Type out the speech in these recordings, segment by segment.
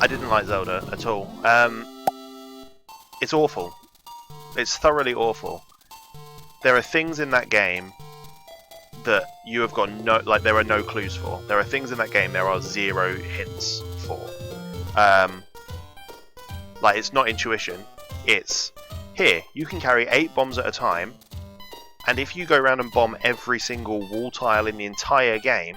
I didn't like Zelda at all. It's awful. It's thoroughly awful. There are things in that game that you have got no, like, there are no clues for. There are things in that game there are zero hints for. Like, it's not intuition. It's, here, you can carry 8 bombs at a time, and if you go around and bomb every single wall tile in the entire game,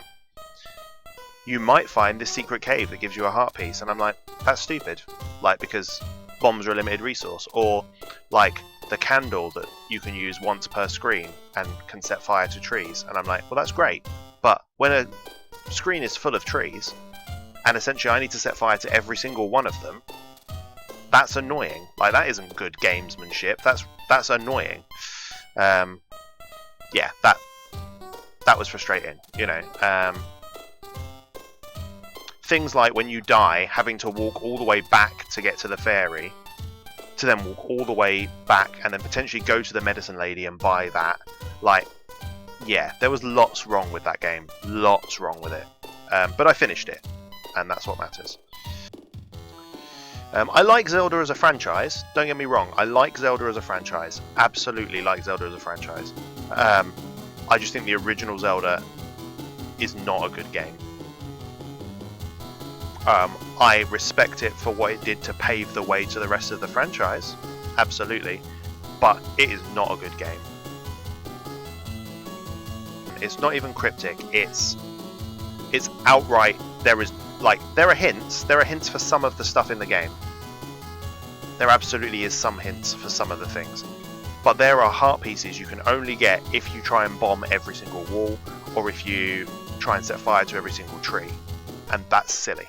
you might find this secret cave that gives you a heart piece. And I'm like, that's stupid. Like, because bombs are a limited resource. Or, like, the candle that you can use once per screen and can set fire to trees. And I'm like, well, that's great. But when a screen is full of trees, and essentially I need to set fire to every single one of them, that's annoying. Like, that isn't good gamesmanship. That's annoying. Yeah, that was frustrating, you know. Things like when you die, having to walk all the way back to get to the fairy, to then walk all the way back and then potentially go to the medicine lady and buy that. Like, yeah, there was lots wrong with that game. Lots wrong with it. But I finished it, and that's what matters. I like Zelda as a franchise. Don't get me wrong. I like Zelda as a franchise. Absolutely like Zelda as a franchise. I just think the original Zelda is not a good game. I respect it for what it did to pave the way to the rest of the franchise. Absolutely. But it is not a good game. It's not even cryptic. It's outright. There are hints for some of the stuff in the game. There absolutely is some hints for some of the things. But there are heart pieces you can only get if you try and bomb every single wall, or if you try and set fire to every single tree. And that's silly.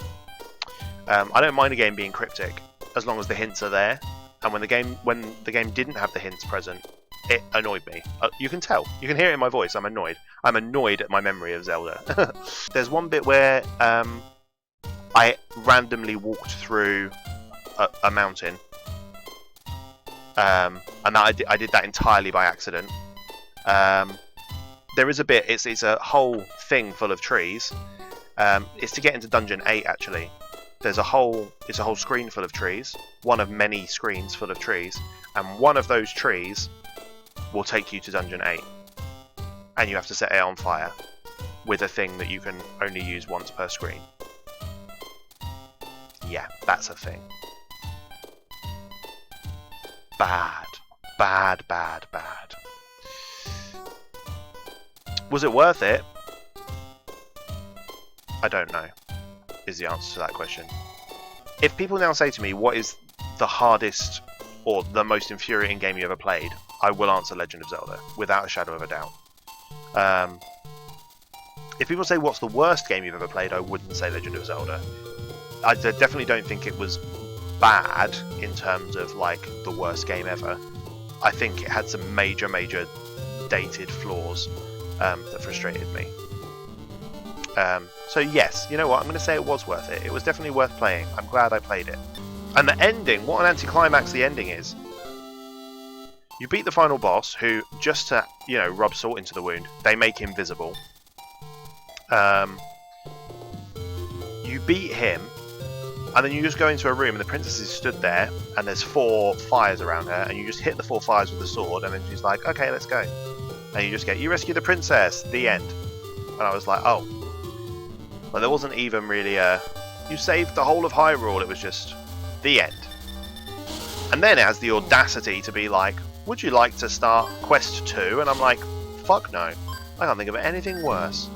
I don't mind a game being cryptic as long as the hints are there. And when the game didn't have the hints present, it annoyed me. You can tell. You can hear it in my voice. I'm annoyed. I'm annoyed at my memory of Zelda. There's one bit where I randomly walked through a mountain, and I did that entirely by accident. There is a bit. It's a whole thing full of trees. It's to get into Dungeon 8 actually. It's a whole screen full of trees. One of many screens full of trees, and one of those trees will take you to Dungeon 8, and you have to set it on fire with a thing that you can only use once per screen. Yeah, that's a thing. Bad. Bad, bad, bad. Was it worth it? I don't know, is the answer to that question. If people now say to me, what is the hardest or the most infuriating game you ever played, I will answer Legend of Zelda, without a shadow of a doubt. If people say, what's the worst game you've ever played, I wouldn't say Legend of Zelda. I definitely don't think it was bad in terms of, like, the worst game ever. I think it had some major dated flaws that frustrated me. So yes, you know what, I'm going to say it was worth it. It was definitely worth playing. I'm glad I played it. And the ending, what an anticlimax the ending is. You beat the final boss, who, just to, you know, rub salt into the wound, they make him visible. You beat him, and then you just go into a room, and the princess is stood there, and there's 4 fires around her, and you just hit the 4 fires with the sword, and then she's like, okay, let's go. And you just get, you rescue the princess, the end. And I was like, oh. But there wasn't even really a, you saved the whole of Hyrule, it was just, the end. And then it has the audacity to be like, would you like to start Quest 2? And I'm like, fuck no. I can't think of anything worse.